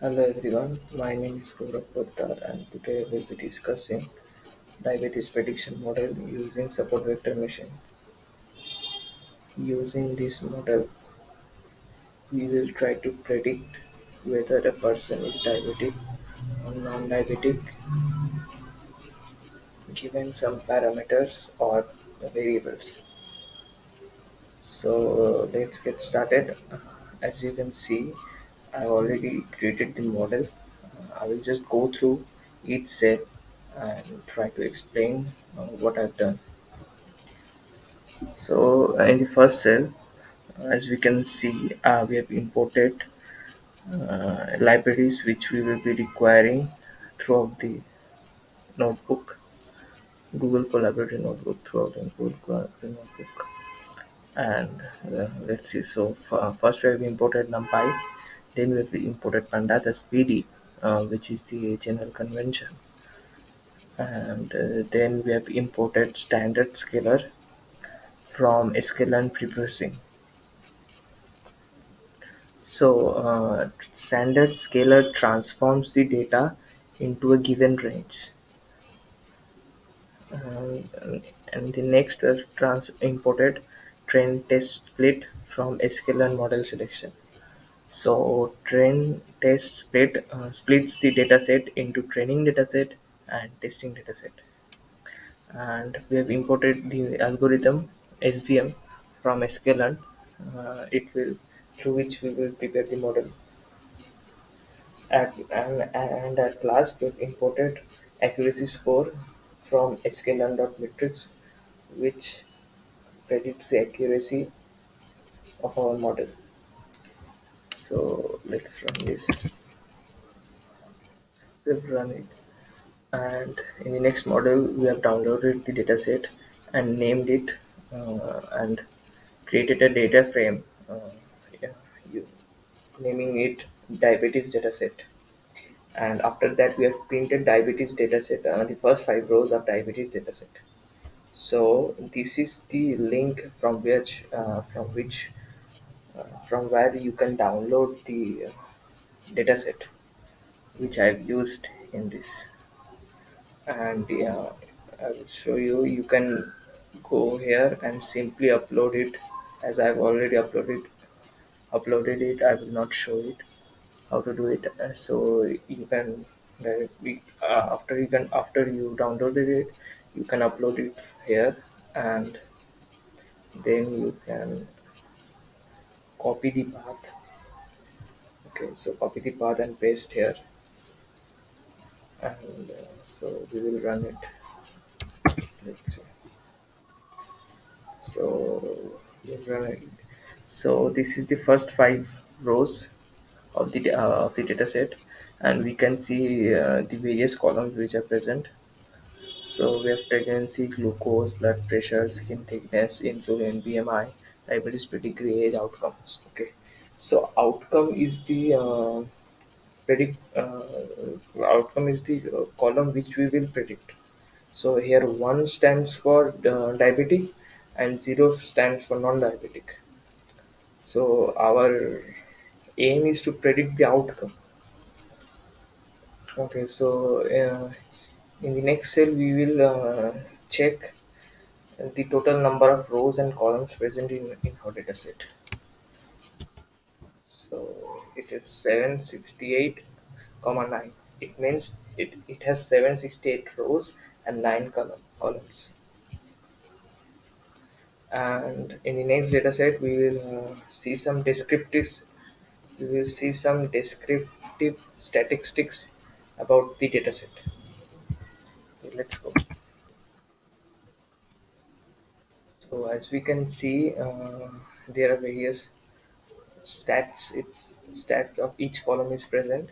Hello everyone, my name is Gaurav Poddar and today we'll be discussing diabetes prediction model using support vector machine. Using this model, we will try to predict whether a person is diabetic or non-diabetic given some parameters or variables. So let's get started. As you can see, I've already created the model. I will just go through each cell and try to explain what I've done. So in the first cell, as we can see, we have imported libraries which we will be requiring throughout the notebook, Google Collaborative Notebook throughout the Google Collaborative Notebook. And let's see, so first we have imported numpy, then we have imported pandas as pd, which is the general convention, and then we have imported standard scalar from sklearn preprocessing. So standard scalar transforms the data into a given range, and the next we have imported train test split from sklearn model selection. So train test split splits the dataset into training dataset and testing dataset. And we have imported the algorithm SVM from sklearn. It will through which we will prepare the model. And at last we have imported accuracy score from sklearn.metrics, which predicts the accuracy of our model. So let's run this. We've run it. And in the next model we have downloaded the dataset and named it, and created a data frame, yeah, you, naming it diabetes dataset. And after that we have printed diabetes dataset, the first 5 rows of diabetes dataset. So this is the link from where you can download the dataset which I've used in this. And yeah, I will show you. You can go here and simply upload it, as I've already uploaded it. I will not show it how to do it. So you can directly, after you downloaded it, you can upload it here, and then you can copy the path. Okay, so copy the path and paste here, and so we will run it. Let's see. So we'll run it. So this is the first 5 rows of the data set, and we can see the various columns which are present. So we have pregnancy, glucose, blood pressure, skin thickness, insulin, BMI, diabetes pedigree, age, outcomes. Okay, so outcome is the column which we will predict. So here 1 stands for diabetic and 0 stands for non-diabetic. So our aim is to predict the outcome. Okay, so in the next cell we will check the total number of rows and columns present in our dataset. So it is 768 comma 9. It means it has 768 rows and 9 columns. And in the next dataset we will see some descriptive statistics about the dataset. Okay, let's go. So as we can see, there are various stats of each column is present,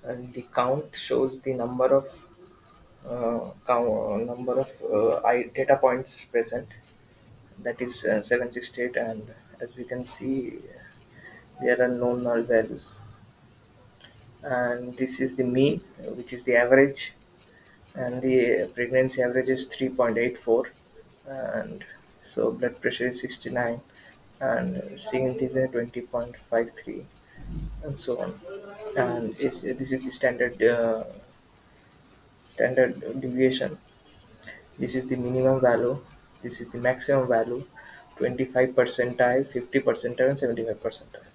and the count shows the number of data points present. That is 768, and as we can see, there are no null values. And this is the mean, which is the average, and the pregnancy average is 3.84, and so blood pressure is 69, and CNT is 20.53, and so on. and this is the standard deviation. This is the minimum value, this is the maximum value, 25 percentile, 50 percentile, and 75 percentile.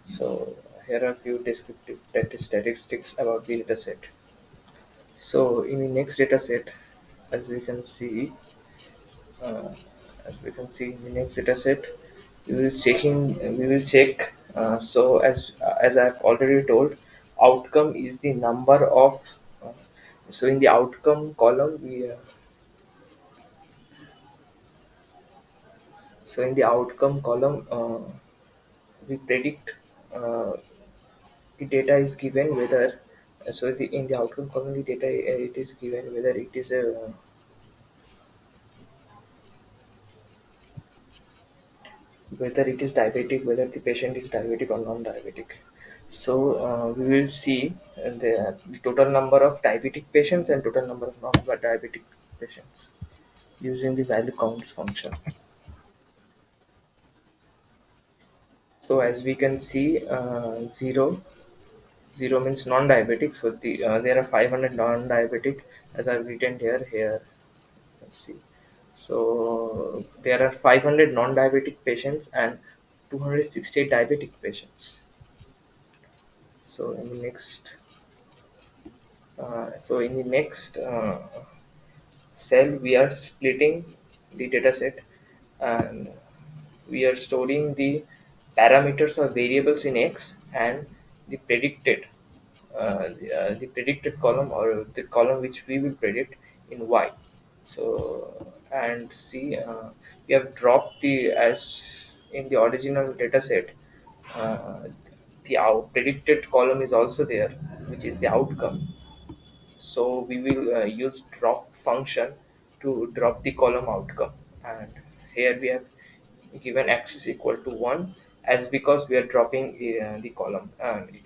So here are a few descriptive statistics about the dataset. So in the next dataset, as we can see, uh, in the next dataset, we will check. So as I've already told, outcome is the number of. Uh, so in the outcome column, we predict the data is given whether in the outcome column the data it is given whether it is diabetic, whether the patient is diabetic or non-diabetic. So we will see the total number of diabetic patients and total number of non-diabetic patients using the value counts function. So as we can see, zero means non-diabetic. So there are 500 non-diabetic as I've written here. Let's see. So there are 500 non-diabetic patients and 260 diabetic patients. So in the next, cell, we are splitting the dataset and we are storing the parameters or variables in X and the the predicted column or the column which we will predict in Y. So and see, we have dropped the as in the original dataset. Uh, the predicted column is also there, which is the outcome. So we will use drop function to drop the column outcome, and here we have given x is equal to 1 as because we are dropping the column, and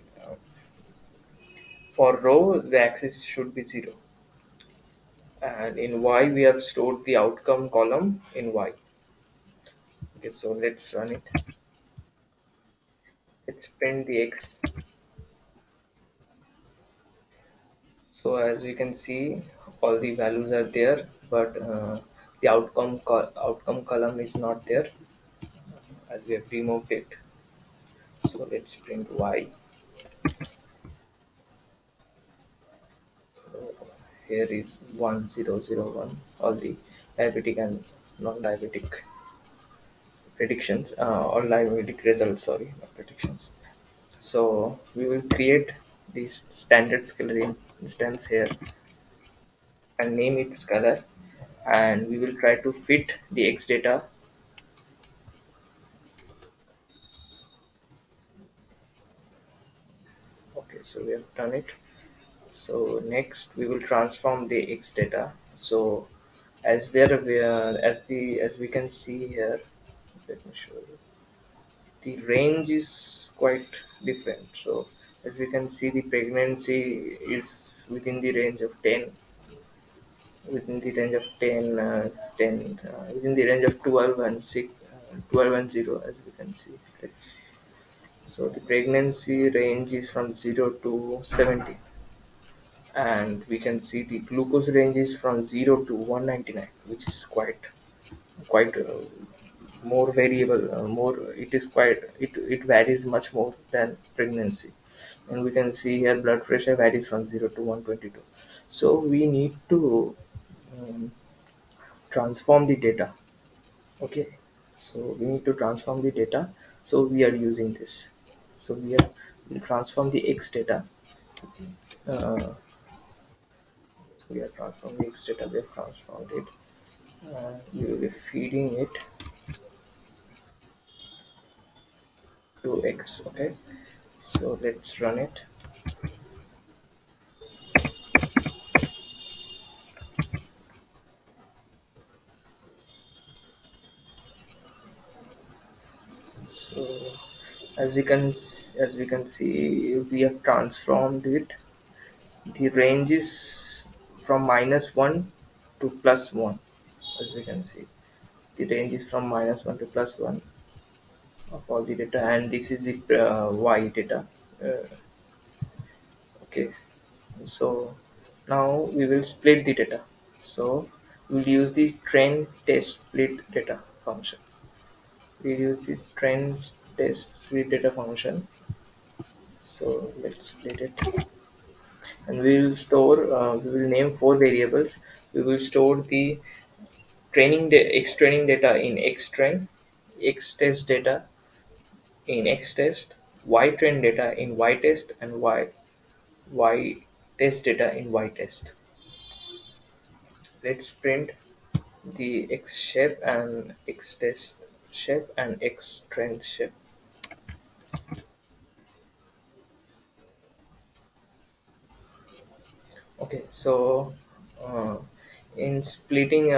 for row the axis should be 0, and in y we have stored the outcome column in y. Okay, so let's run it. Let's print the x. So as we can see, all the values are there, but the outcome column is not there as we have removed it. So let's print y. So here is 1001, all the diabetic and non-diabetic predictions, or diabetic results, sorry, not predictions. So we will create this standard scalar instance here and name it scalar, and we will try to fit the x data. Okay, so we have done it. So next we will transform the x data. So as there we are, as we can see here, let me show you. The range is quite different. So as we can see, the pregnancy is within the range of 10, within the range of 10, within the range of 12 and 6, 12 and 0, as we can see. So the pregnancy range is from 0 to 70, and we can see the glucose range is from 0 to 199, which is quite more variable, more it is quite it varies much more than pregnancy. And we can see here blood pressure varies from 0 to 122. So we need to um, transform the data. Okay, so we need to transform the data, so we are using this. So we transform the x data. uh, so we are transforming the x data, we have transformed it, we will be feeding it to x. Okay, so let's run it. So as we can see, we have transformed it. The range is from -1 to +1. As we can see, the range is from -1 to +1 of all the data, and this is the y data. Okay, so now we will split the data. So we'll use the train test split data function. We use this train test split data function. So let's split it, and we will store. We will name four variables. We will store the x training data in x train, x test data in x test, y train data in y test, and y test data in y test. Let's print the x shape and x test shape and x trend shape. Okay, so uh, in splitting,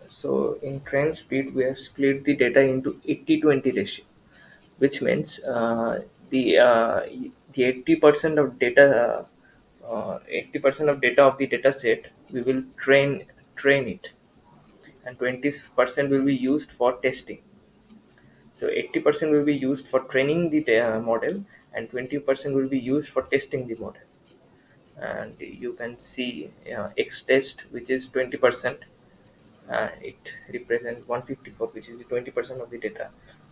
so in trend speed, we have split the data into 80-20 ratio, which means the uh, the 80% of data, 80% of data of the data set, we will train it, and 20% will be used for testing. So 80% will be used for training the model, and 20% will be used for testing the model. And you can see X test, which is 20%, it represents 154, which is the 20% of the data,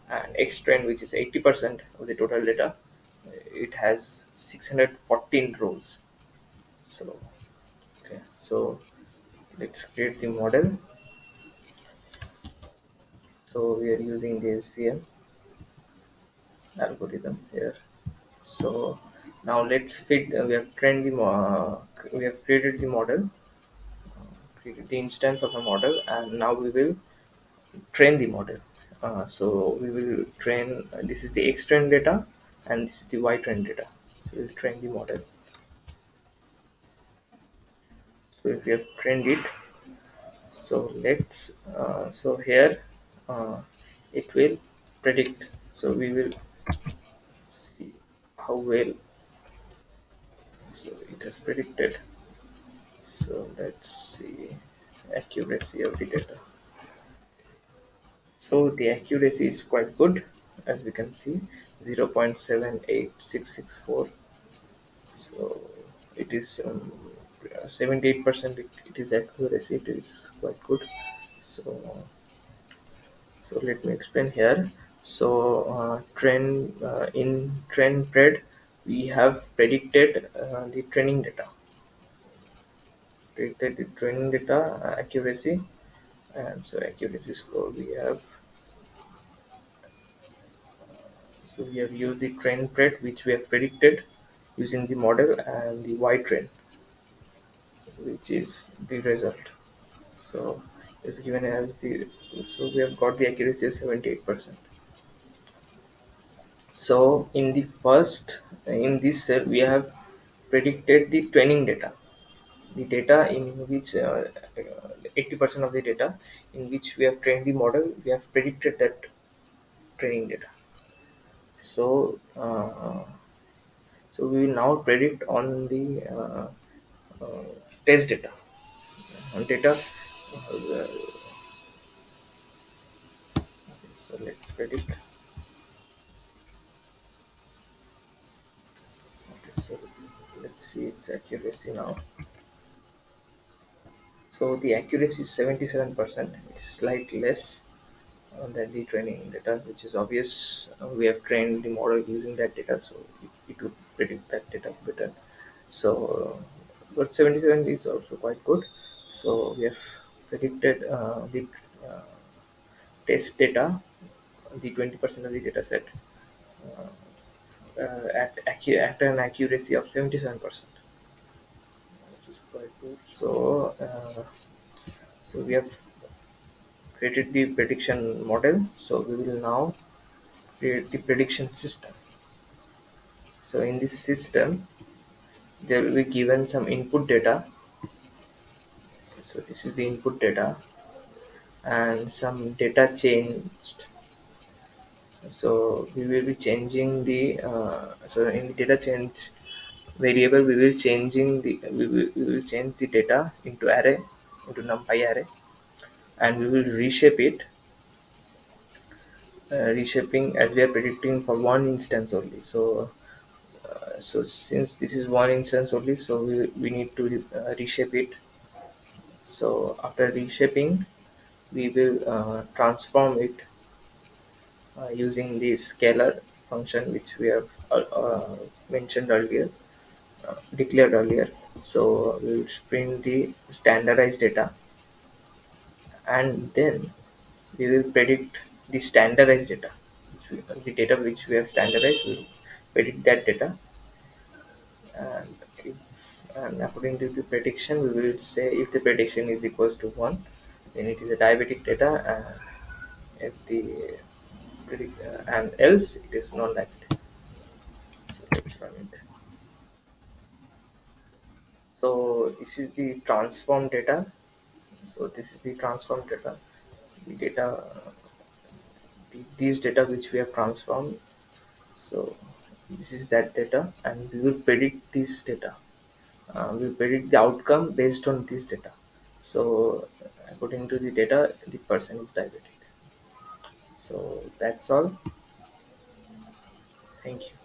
and X trend, which is 80% of the total data. It has 614 rows. So okay, so let's create the model. So we are using the SVM algorithm here. So now let's fit. We have created the model, created the instance of the model, and now we will train the model. So we will train. This is the x train data, and this is the y train data. So we'll train the model. So if we have trained it, so let's. So here, uh, it will predict. So we will see how well. So it has predicted. So let's see accuracy of the data. So the accuracy is quite good, as we can see, 0.78664. So it is 78%. It is accuracy. It is quite good. So let me explain here. So in trend pred, we have predicted the training data, predicted the training data accuracy, and so accuracy score we have. So we have used the trend pred, which we have predicted using the model, and the y trend, which is the result. So is given as the, so we have got the accuracy of 78%. So in this cell we have predicted the training data, the data in which 80% of the data in which we have trained the model, we have predicted that training data. So we will now predict on the uh, test data, on data. Uh, so let's predict. Okay, so let's see its accuracy now. So the accuracy is 77%. It's slightly less than the training data, which is obvious. We have trained the model using that data, so it would predict that data better. So, but 77 is also quite good. So we have predicted the uh, test data, the 20% of the data set, at an accuracy of 77%, which is quite good. So, we have created the prediction model. So we will now create the prediction system. So in this system, there will be given some input data. So this is the input data, and some data changed. So we will be changing the so in the data change variable, we will change the data into array, into numpy array, and we will reshape it, reshaping as we are predicting for one instance only. So So since this is one instance only, so we need to reshape it. So after reshaping, we will transform it using the scalar function which we have mentioned earlier, declared earlier. So we will print the standardized data, and then we will predict the standardized data. The data which we have standardized, we will predict that data, and and according to the prediction, we will say if the prediction is equals to 1, then it is a diabetic data, and if the and else it is non-diabetic. So let's run it. So this is the transform data. So this is the transform data. The data, these data which we have transformed. So this is that data, and we will predict this data. We predict the outcome based on this data. So according to the data, the person is diabetic. So that's all. Thank you.